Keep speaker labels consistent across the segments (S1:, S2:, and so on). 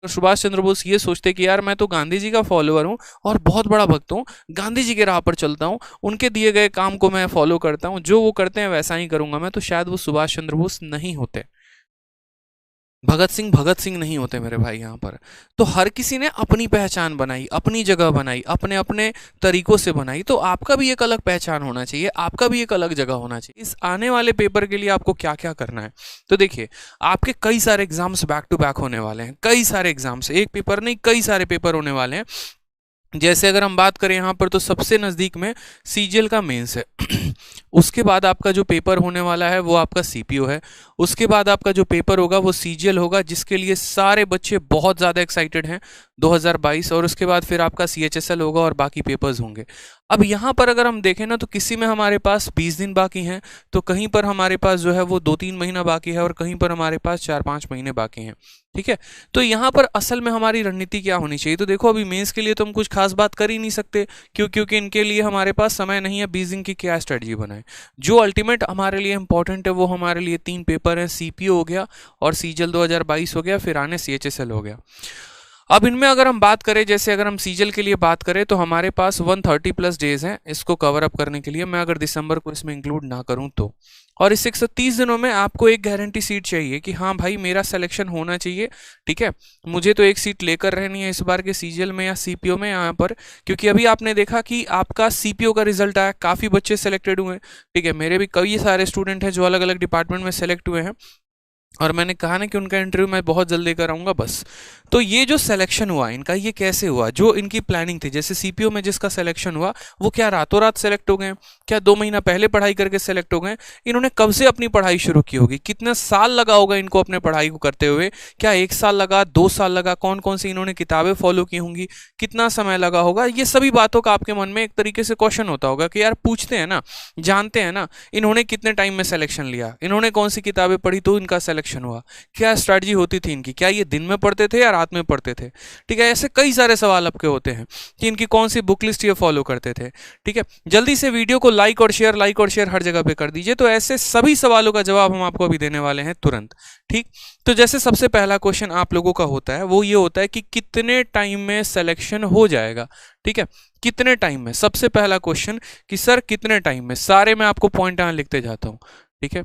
S1: तो सुभाष चंद्र बोस ये सोचते कि यार मैं तो गांधी जी का फॉलोअर हूँ और बहुत बड़ा भक्त हूँ, गांधी जी के राह पर चलता हूँ, उनके दिए गए काम को मैं फॉलो करता हूँ, जो वो करते हैं वैसा ही करूंगा मैं, तो शायद वो सुभाष चंद्र बोस नहीं होते, भगत सिंह नहीं होते मेरे भाई यहाँ पर। तो हर किसी ने अपनी पहचान बनाई, अपनी जगह बनाई, अपने अपने तरीकों से बनाई। तो आपका भी एक अलग पहचान होना चाहिए, आपका भी एक अलग जगह होना चाहिए। इस आने वाले पेपर के लिए आपको क्या क्या करना है, तो देखिए आपके कई सारे एग्जाम्स बैक टू बैक होने वाले हैं, कई सारे एग्जाम्स, एक पेपर नहीं कई सारे पेपर होने वाले हैं। जैसे अगर हम बात करें यहाँ पर तो सबसे नज़दीक में सीजीएल का मेंस है उसके बाद आपका जो पेपर होने वाला है वो आपका सीपीओ है, उसके बाद आपका जो पेपर होगा वो सीजीएल होगा, जिसके लिए सारे बच्चे बहुत ज़्यादा एक्साइटेड हैं 2022, और उसके बाद फिर आपका सीएचएसएल होगा और बाकी पेपर्स होंगे। अब यहाँ पर अगर हम देखें ना तो किसी में हमारे पास 20 दिन बाकी हैं, तो कहीं पर हमारे पास जो है वो 2-3 महीना बाकी है, और कहीं पर हमारे पास 4-5 महीने बाकी हैं। ठीक है, तो यहाँ पर असल में हमारी रणनीति क्या होनी चाहिए, तो देखो अभी मेंस के लिए तो हम कुछ खास बात कर ही नहीं सकते, क्योंकि इनके लिए हमारे पास समय नहीं है 20 दिन की क्या स्ट्रेटजी बनाए। जो अल्टीमेट हमारे लिए इंपॉर्टेंट है वो हमारे लिए 3 पेपर हैं, सीपीओ हो गया और सीजीएल 2022 हो गया, फिर आने सीएचएसएल हो गया। अब इनमें अगर हम बात करें, जैसे अगर हम सीजीएल के लिए बात करें तो हमारे पास 130 प्लस डेज हैं इसको कवर अप करने के लिए, मैं अगर दिसंबर को इसमें इंक्लूड ना करूं तो, और इस 130 दिनों में आपको एक गारंटी सीट चाहिए कि हाँ भाई मेरा सिलेक्शन होना चाहिए। ठीक है, मुझे तो एक सीट लेकर रहनी है इस बार के सीजीएल में या सीपीओ में यहाँ पर, क्योंकि अभी आपने देखा कि आपका सीपीओ का रिजल्ट आया, काफ़ी बच्चे सेलेक्टेड हुए हैं। ठीक है, मेरे भी कई सारे स्टूडेंट हैं जो अलग अलग डिपार्टमेंट में सेलेक्ट हुए हैं, और मैंने कहा ना कि उनका इंटरव्यू मैं बहुत जल्दी कराऊंगा बस। तो ये जो सिलेक्शन हुआ इनका, ये कैसे हुआ, जो इनकी प्लानिंग थी, जैसे सीपीओ में जिसका सिलेक्शन हुआ वो क्या रातों रात सेलेक्ट हो गए, क्या 2 महीना पहले पढ़ाई करके सेलेक्ट हो गए, इन्होंने कब से अपनी पढ़ाई शुरू की होगी, कितना साल लगा होगा इनको अपने पढ़ाई को करते हुए, क्या 1 साल लगा, 2 साल लगा, कौन कौन सी इन्होंने किताबें फॉलो की होंगी, कितना समय लगा होगा, ये सभी बातों का आपके मन में एक तरीके से क्वेश्चन होता होगा कि यार पूछते हैं ना, जानते हैं ना, इन्होंने कितने टाइम में सिलेक्शन लिया, इन्होंने कौन सी किताबें पढ़ी तो इनका सिलेक्शन हुआ, क्या स्ट्रैटेजी होती थी इनकी, क्या ये दिन में पढ़ते थे या रात में पढ़ते थे। ठीक है, ऐसे कई सारे सवाल आपके होते हैं कि इनकी कौन सी बुक लिस्ट ये फॉलो करते थे। ठीक है, जल्दी से वीडियो को लाइक और शेयर हर जगह पे कर दीजिए। तो ऐसे सभी सवालों का जवाब हम आपको अभी देने वाले हैं तुरंत। ठीक, तो जैसे सबसे पहला क्वेश्चन आप लोगों का होता है वो ये होता है कि कितने टाइम में सिलेक्शन हो जाएगा। ठीक है, कितने टाइम में, सबसे पहला क्वेश्चन कि सर कितने टाइम में, सारे मैं आपको पॉइंट यहाँ लिखते जाता हूँ। ठीक है,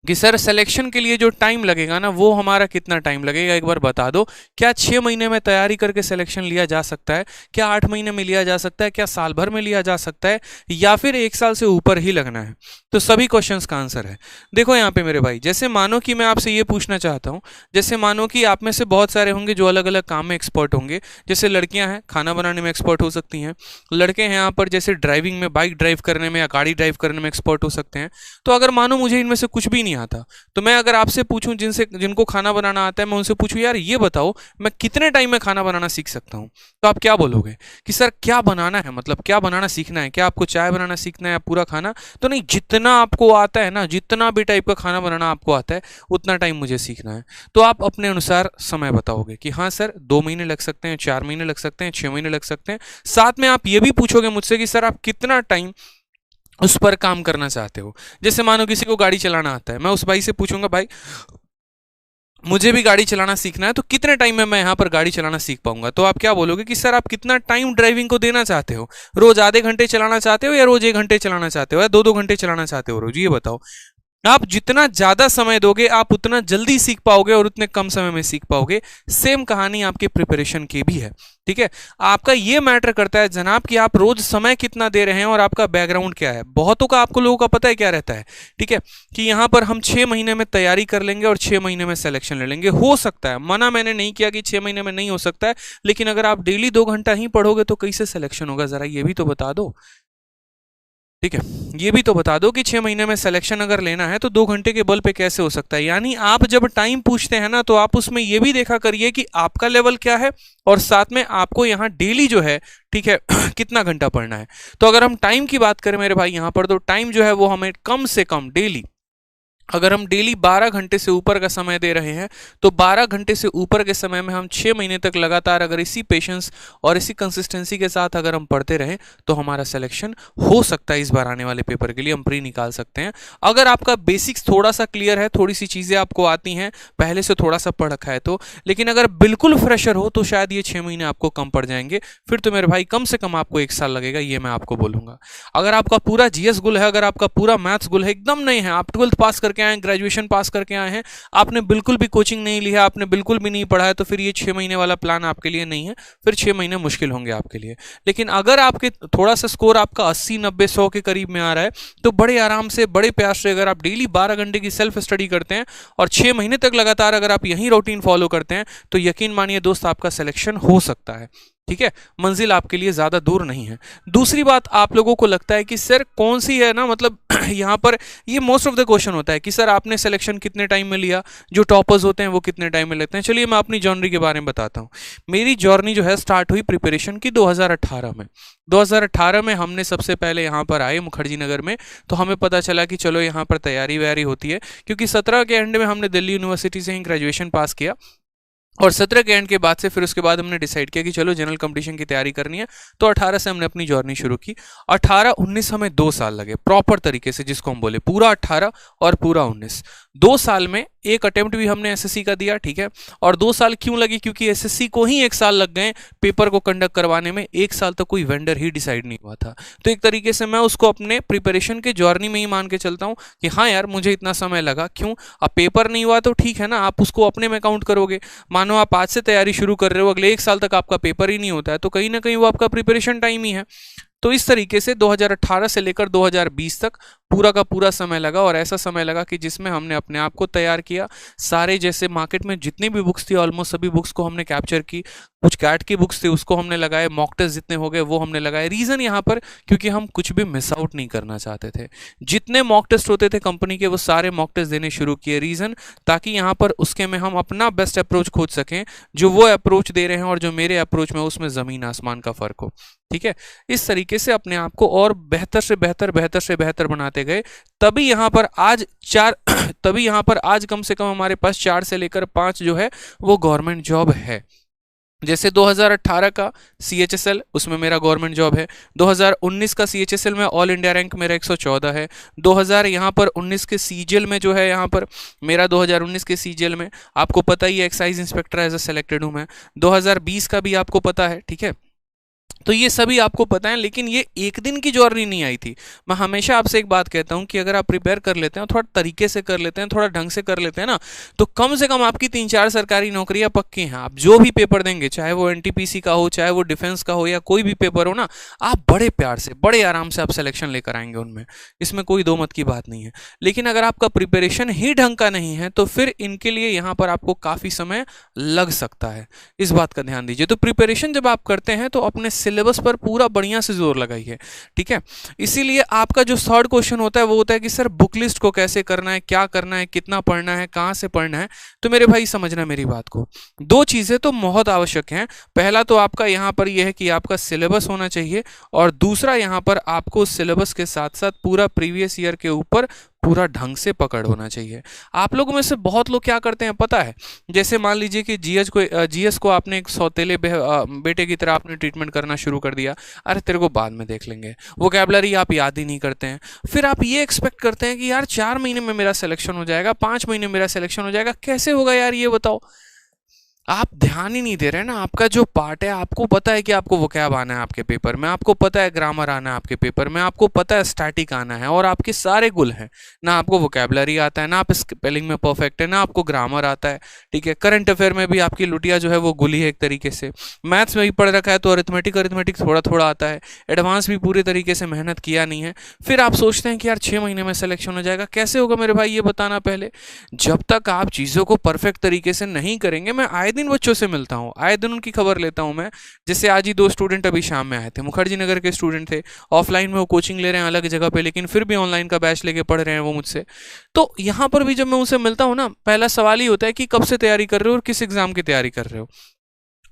S1: कि सर सिलेक्शन के लिए जो टाइम लगेगा ना वो हमारा कितना टाइम लगेगा, एक बार बता दो। क्या 6 महीने में तैयारी करके सिलेक्शन लिया जा सकता है, क्या 8 महीने में लिया जा सकता है, क्या साल भर में लिया जा सकता है, या फिर 1 साल से ऊपर ही लगना है। तो सभी क्वेश्चंस का आंसर है। देखो यहाँ पे मेरे भाई, जैसे मानो कि मैं आपसे ये पूछना चाहता हूँ, जैसे मानो कि आप में से बहुत सारे होंगे जो अलग अलग काम में एक्सपर्ट होंगे, जैसे लड़कियां हैं खाना बनाने में एक्सपर्ट हो सकती हैं, लड़के हैं यहाँ पर जैसे ड्राइविंग में, बाइक ड्राइव करने में या गाड़ी ड्राइव करने में एक्सपर्ट हो सकते हैं। तो अगर मानो मुझे इनमें से कुछ भी नहीं आता, तो मैं अगर आपसे पूछूं जिनको खाना बनाना आता है, मैं उनसे पूछूं यार ये बताओ मैं कितने टाइम में खाना बनाना सीख सकता हूं, तो आप क्या बोलोगे कि सर क्या बनाना है, मतलब क्या बनाना सीखना है, क्या आपको चाय बनाना सीखना है या पूरा खाना, तो नहीं, जितना आपको आता है ना, जितना भी टाइप का खाना बनाना आपको आता है उतना टाइम मुझे सीखना है। तो आप अपने अनुसार समय बताओगे कि हाँ सर 2 महीने लग सकते हैं, 4 महीने लग सकते हैं, 6 महीने लग सकते हैं। साथ में आप ये भी पूछोगे मुझसे कि सर आप कितना टाइम उस पर काम करना चाहते हो। जैसे मानो किसी को गाड़ी चलाना आता है, मैं उस भाई से पूछूंगा भाई मुझे भी गाड़ी चलाना सीखना है, तो कितने टाइम में मैं यहाँ पर गाड़ी चलाना सीख पाऊंगा। तो आप क्या बोलोगे कि सर आप कितना टाइम ड्राइविंग को देना चाहते हो, रोज आधे घंटे चलाना चाहते हो या रोज 1 घंटे चलाना चाहते हो या 2-2 घंटे चलाना चाहते हो रोज, ये बताओ। आप जितना ज्यादा समय दोगे आप उतना जल्दी सीख पाओगे और उतने कम समय में सीख पाओगे। सेम कहानी आपके प्रिपरेशन की भी है। ठीक है, आपका ये मैटर करता है जनाब कि आप रोज समय कितना दे रहे हैं और आपका बैकग्राउंड क्या है। बहुतों का, आपको लोगों का पता है क्या रहता है, ठीक है, कि यहाँ पर हम 6 महीने में तैयारी कर लेंगे और 6 महीने में सिलेक्शन ले लेंगे। हो सकता है, मना मैंने नहीं किया कि 6 महीने में नहीं हो सकता है, लेकिन अगर आप डेली 2 घंटा ही पढ़ोगे तो कैसे सिलेक्शन होगा, जरा ये भी तो बता दो। ठीक है, ये भी तो बता दो कि 6 महीने में सिलेक्शन अगर लेना है तो 2 घंटे के बल पे कैसे हो सकता है। यानी आप जब टाइम पूछते हैं ना तो आप उसमें ये भी देखा करिए कि आपका लेवल क्या है और साथ में आपको यहाँ डेली जो है, ठीक है, कितना घंटा पढ़ना है। तो अगर हम टाइम की बात करें मेरे भाई यहाँ पर, तो टाइम जो है वो हमें कम से कम डेली अगर हम डेली 12 घंटे से ऊपर का समय दे रहे हैं तो 12 घंटे से ऊपर के समय में हम 6 महीने तक लगातार अगर इसी पेशेंस और इसी कंसिस्टेंसी के साथ अगर हम पढ़ते रहें तो हमारा सिलेक्शन हो सकता है। इस बार आने वाले पेपर के लिए हम प्री निकाल सकते हैं। अगर आपका बेसिक्स थोड़ा सा क्लियर है, थोड़ी सी चीज़ें आपको आती हैं, पहले से थोड़ा सा पढ़ रखा है तो, लेकिन अगर बिल्कुल फ्रेशर हो तो शायद ये 6 महीने आपको कम पड़ जाएंगे। फिर तो मेरे भाई कम से कम आपको 1 साल लगेगा, ये मैं आपको बोलूँगा। अगर आपका पूरा जीएस गुल है, अगर आपका पूरा मैथ्स गुल है, एकदम नहीं है, आप 12th पास करके आए, ग्रेजुएशन पास करके आए हैं, आपने बिल्कुल भी कोचिंग नहीं ली है, आपने बिल्कुल भी नहीं पढ़ा है, तो फिर ये 6 महीने वाला प्लान आपके लिए नहीं है। फिर 6 महीने मुश्किल होंगे आपके लिए। लेकिन अगर आपके थोड़ा सा स्कोर आपका 80, 90, 100 के करीब में आ रहा है तो बड़े आराम से, बड़े प्यार से अगर आप डेली 12 घंटे की सेल्फ स्टडी करते हैं और 6 महीने तक लगातार अगर आप यही रूटीन फॉलो करते हैं तो यकीन मानिए दोस्त, आपका सिलेक्शन हो सकता है। ठीक है, मंजिल आपके लिए ज्यादा दूर नहीं है। दूसरी बात, आप लोगों को लगता है कि सर कौन सी है ना, मतलब यहाँ पर ये मोस्ट ऑफ द क्वेश्चन होता है कि सर आपने सिलेक्शन कितने टाइम में लिया, जो टॉपर्स होते हैं वो कितने टाइम में लेते हैं। चलिए मैं अपनी जर्नी के बारे में बताता हूँ। मेरी जर्नी जो है स्टार्ट हुई प्रिपरेशन की 2018 में। 2018 में हमने सबसे पहले यहाँ पर आए मुखर्जी नगर में, तो हमें पता चला कि चलो यहाँ पर तैयारी वैयारी होती है, क्योंकि 17 के एंड में हमने दिल्ली यूनिवर्सिटी से ही ग्रेजुएशन पास किया और 17 के एंड के बाद से फिर उसके बाद हमने डिसाइड किया कि चलो जनरल कंपटीशन की तैयारी करनी है। तो 18 से हमने अपनी जर्नी शुरू की। 18-19 हमें 2 साल लगे प्रॉपर तरीके से, जिसको हम बोले पूरा 18 और पूरा 19। 2 साल में एक अटेम्प्ट भी हमने एसएससी का दिया, ठीक है। और 2 साल क्यों लगी, क्योंकि एसएससी को ही 1 साल लग गए पेपर को कंडक्ट करवाने में। 1 साल तक कोई वेंडर ही डिसाइड नहीं हुआ था। तो एक तरीके से मैं उसको अपने प्रिपरेशन के जर्नी में ही मान के चलता हूँ कि हाँ यार मुझे इतना समय लगा। क्यों, अब पेपर नहीं हुआ तो ठीक है ना, आप उसको अपने में काउंट करोगे। मानो आप आज से तैयारी शुरू कर रहे हो, अगले 1 साल तक आपका पेपर ही नहीं होता है, तो कहीं ना कहीं वो आपका प्रिपरेशन टाइम ही है। तो इस तरीके से 2018 से लेकर 2020 तक पूरा का पूरा समय लगा, और ऐसा समय लगा कि जिसमें हमने अपने आप को तैयार किया। सारे जैसे मार्केट में जितनी भी बुक्स थी ऑलमोस्ट सभी बुक्स को हमने कैप्चर की। कुछ कैट की बुक्स थी उसको हमने लगाए, मॉक टेस्ट जितने हो गए वो हमने लगाए। रीज़न यहाँ पर क्योंकि हम कुछ भी मिस आउट नहीं करना चाहते थे। जितने मॉक टेस्ट होते थे कंपनी के वो सारे मॉक टेस्ट देने शुरू किए। रीज़न, ताकि यहाँ पर उसके में हम अपना बेस्ट अप्रोच खोज सकें। जो वो अप्रोच दे रहे हैं और जो मेरे अप्रोच में उसमें ज़मीन आसमान का फ़र्क हो। ठीक है, इस तरीके से अपने आप को और बेहतर से बेहतर, बेहतर से बेहतर बनाते गए। तभी यहाँ पर आज तभी यहाँ पर आज कम से कम हमारे पास 4 से लेकर 5 जो है वो गवर्नमेंट जॉब है। जैसे 2018 का CHSL, उसमें मेरा गवर्नमेंट जॉब है। 2019 का CHSL में ऑल इंडिया रैंक मेरा 114 है। 2000 यहाँ पर 19 के CGL में जो है, यहाँ पर मेरा 2019 के CGL में आपको पता ही है excise inspector as a selected हूँ मैं। 2020 का भी आपको पता है, ठीक है। तो ये सभी आपको पता है, लेकिन ये एक दिन की जर्नी नहीं आई थी। मैं हमेशा आपसे एक बात कहता हूं कि अगर आप प्रिपेयर कर लेते हैं, थोड़ा तरीके से कर लेते हैं, थोड़ा ढंग से कर लेते हैं ना, तो कम से कम आपकी 3-4 सरकारी नौकरियां पक्की हैं। आप जो भी पेपर देंगे, चाहे वो NTPC का हो, चाहे वो डिफेंस का हो, या कोई भी पेपर हो ना, आप बड़े प्यार से, बड़े आराम से आप सिलेक्शन लेकर आएंगे उनमें। इसमें कोई दो मत की बात नहीं है। लेकिन अगर आपका प्रिपरेशन ही ढंग का नहीं है तो फिर इनके लिए यहाँ पर आपको काफ़ी समय लग सकता है। इस बात का ध्यान दीजिए। तो प्रिपरेशन जब आप करते हैं तो अपने सिलेबस पर पूरा बढ़िया से जोर लगाइए, ठीक है। इसीलिए आपका जो थर्ड क्वेश्चन होता है वो होता है कि सर बुक लिस्ट को कैसे करना है, क्या करना है, कितना पढ़ना है, कहाँ से पढ़ना है। तो मेरे भाई समझना मेरी बात को, 2 चीज़ें तो बहुत आवश्यक हैं। पहला तो आपका यहाँ पर यह है कि आपका सिलेबस होना चाहिए, और दूसरा यहाँ पर आपको सिलेबस के साथ साथ पूरा प्रीवियस ईयर के ऊपर पूरा ढंग से पकड़ होना चाहिए। आप लोगों में से बहुत लोग क्या करते हैं पता है, जैसे मान लीजिए कि जीएस को आपने एक सौतेले बेटे की तरह आपने ट्रीटमेंट करना शुरू कर दिया। अरे तेरे को बाद में देख लेंगे, वोकैबुलरी आप याद ही नहीं करते हैं। फिर आप ये एक्सपेक्ट करते हैं कि यार 4 महीने में मेरा सिलेक्शन हो जाएगा, 5 महीने में मेरा सिलेक्शन हो जाएगा। कैसे होगा यार ये बताओ। आप ध्यान ही नहीं दे रहे ना। आपका जो पार्ट है, आपको पता है कि आपको वोकैब आना है आपके पेपर में, आपको पता है ग्रामर आना है आपके पेपर में, आपको पता है स्टैटिक आना है, और आपके सारे गुल हैं ना। आपको वोकैबुलरी आता है ना, आप स्पेलिंग में परफेक्ट है ना, आपको ग्रामर आता है, ठीक है। करंट अफेयर में भी आपकी लुटिया जो है वो गुली है एक तरीके से। मैथ्स में भी पढ़ रखा है तो अरिथमेटिक थोड़ा थोड़ा आता है। एडवांस भी पूरे तरीके से मेहनत किया नहीं है। फिर आप सोचते हैं कि यार 6 महीने में सिलेक्शन हो जाएगा। कैसे होगा मेरे भाई, ये बताना पहले। जब तक आप चीज़ों को परफेक्ट तरीके से नहीं करेंगे, मैं आए दिन बच्चों से मिलता हूँ, आए दिन उनकी खबर लेता हूँ मैं। जैसे आज ही 2 स्टूडेंट अभी शाम में आए थे, मुखर्जी नगर के स्टूडेंट थे। ऑफलाइन में वो कोचिंग ले रहे हैं अलग जगह पे, लेकिन फिर भी ऑनलाइन का बैच लेके पढ़ रहे हैं वो मुझसे। तो यहाँ पर भी जब मैं उनसे मिलता हूँ ना, पहला सवाल ही होता है कि कब से तैयारी कर रहे हो और किस एग्जाम की तैयारी कर रहे हो।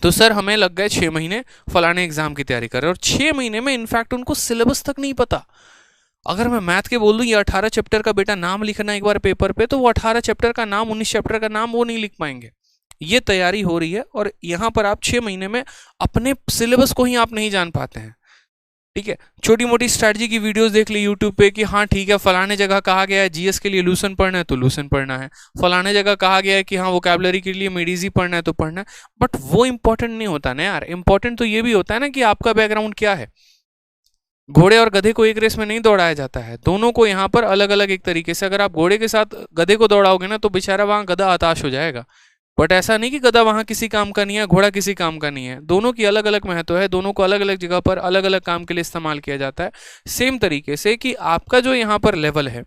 S1: तो सर हमें लग गए 6 महीने फलाने एग्जाम की तैयारी कर रहे हो, और 6 महीने में इनफैक्ट उनको सिलेबस तक नहीं पता। अगर मैं मैथ के बोल दूं ये 18 चैप्टर का बेटा नाम लिखना एक बार पेपर पे, तो वो 18 चैप्टर का नाम, 19 चैप्टर का नाम वो नहीं लिख पाएंगे। ये तैयारी हो रही है और यहाँ पर आप 6 महीने में अपने सिलेबस को ही आप नहीं जान पाते हैं। ठीक है, छोटी मोटी स्ट्रैटेजी की वीडियोस देख ली यूट्यूब पे कि हाँ ठीक है फलाने जगह कहा गया है जीएस के लिए लूसन पढ़ना है तो लूसन पढ़ना है, फलाने जगह कहा गया है कि हाँ वोकैबुलरी के लिए मेडिजी पढ़ना है तो पढ़ना है। बट वो इंपॉर्टेंट नहीं होता ना यार, इंपॉर्टेंट तो ये भी होता है ना कि आपका बैकग्राउंड क्या है। घोड़े और गधे को एक रेस में नहीं दौड़ाया जाता है, दोनों को यहाँ पर अलग अलग एक तरीके से। अगर आप घोड़े के साथ गधे को दौड़ाओगे ना तो बेचारा वहां गधा हताश हो जाएगा। बट ऐसा नहीं कि गधा वहां किसी काम का नहीं है, घोड़ा किसी काम का नहीं है, दोनों की अलग अलग महत्व है, दोनों को अलग अलग जगह पर अलग अलग काम के लिए इस्तेमाल किया जाता है। सेम तरीके से कि आपका जो यहाँ पर लेवल है,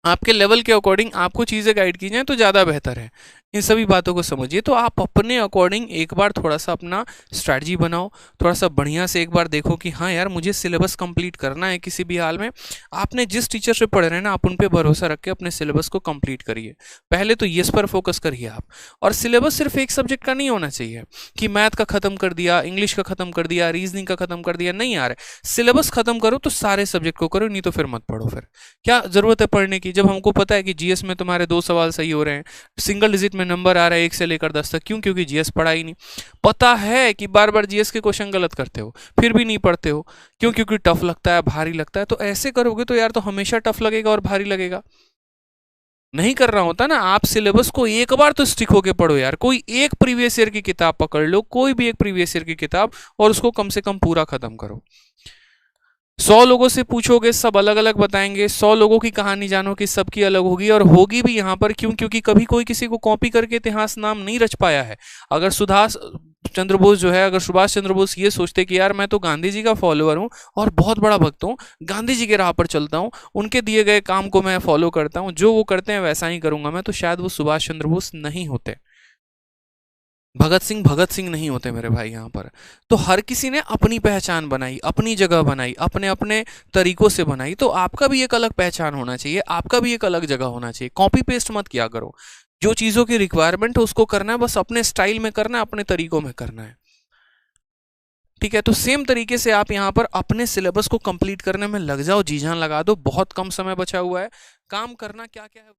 S1: आपके लेवल के अकॉर्डिंग आपको चीज़ें गाइड की जाए तो ज़्यादा बेहतर है। इन सभी बातों को समझिए। तो आप अपने अकॉर्डिंग एक बार थोड़ा सा अपना स्ट्रैटेजी बनाओ, थोड़ा सा बढ़िया से एक बार देखो कि हाँ यार मुझे सिलेबस कंप्लीट करना है किसी भी हाल में। आपने जिस टीचर से पढ़ रहे हैं ना, आप उन पे भरोसा रख के अपने सिलेबस को कंप्लीट करिए। पहले तो इस पर फोकस करिए आप। और सिलेबस सिर्फ एक सब्जेक्ट का नहीं होना चाहिए कि मैथ का खत्म कर दिया, इंग्लिश का खत्म कर दिया, रीजनिंग का खत्म कर दिया, नहीं यार। सिलेबस खत्म करो तो सारे सब्जेक्ट को करो, नहीं तो फिर मत पढ़ो। फिर क्या जरूरत है पढ़ने की जब हमको पता है कि जीएस में तुम्हारे 2 सवाल सही हो रहे हैं, सिंगल डिजिट में नंबर आ रहा है 1 से लेकर 10 तक। क्यों? क्योंकि जीएस पढ़ा ही नहीं। पता है कि बार बार जीएस के क्वेश्चन गलत करते हो, फिर भी नहीं पढ़ते हो। क्यों? क्योंकि टफ लगता है, भारी लगता है। तो ऐसे करोगे तो यार तो हमेशा टफ लगेगा और भारी लगेगा। नहीं कर रहा होता ना, आप सिलेबस को एक बार तो स्टिक होके पढ़ो यार। कोई एक प्रीवियस ईयर की किताब पकड़ लो, कोई भी एक प्रीवियस ईयर की किताब, और उसको कम से कम पूरा खत्म करो। 100 लोगों से पूछोगे, सब अलग अलग बताएंगे। 100 लोगों की कहानी जानो कि सबकी अलग होगी, और होगी भी यहाँ पर। क्यों? क्योंकि कभी कोई किसी को कॉपी करके इतिहास नाम नहीं रच पाया है। अगर सुभाष चंद्र बोस जो है, अगर सुभाष चंद्र बोस ये सोचते कि यार मैं तो गांधी जी का फॉलोअर हूँ और बहुत बड़ा भक्त हूँ, गांधी जी के राह पर चलता हूँ, उनके दिए गए काम को मैं फॉलो करता हूँ, जो वो करते हैं वैसा ही करूंगा मैं, तो शायद वो सुभाष चंद्र बोस नहीं होते, भगत सिंह नहीं होते मेरे भाई यहाँ पर। तो हर किसी ने अपनी पहचान बनाई, अपनी जगह बनाई, अपने अपने तरीकों से बनाई। तो आपका भी एक अलग पहचान होना चाहिए, आपका भी एक अलग जगह होना चाहिए। कॉपी पेस्ट मत किया करो। जो चीज़ों की रिक्वायरमेंट है उसको करना है, बस अपने स्टाइल में करना है, अपने तरीकों में करना है। ठीक है, तो सेम तरीके से आप यहाँ पर अपने सिलेबस को कंप्लीट करने में लग जाओ, जी जान लगा दो। बहुत कम समय बचा हुआ है, काम करना क्या क्या है।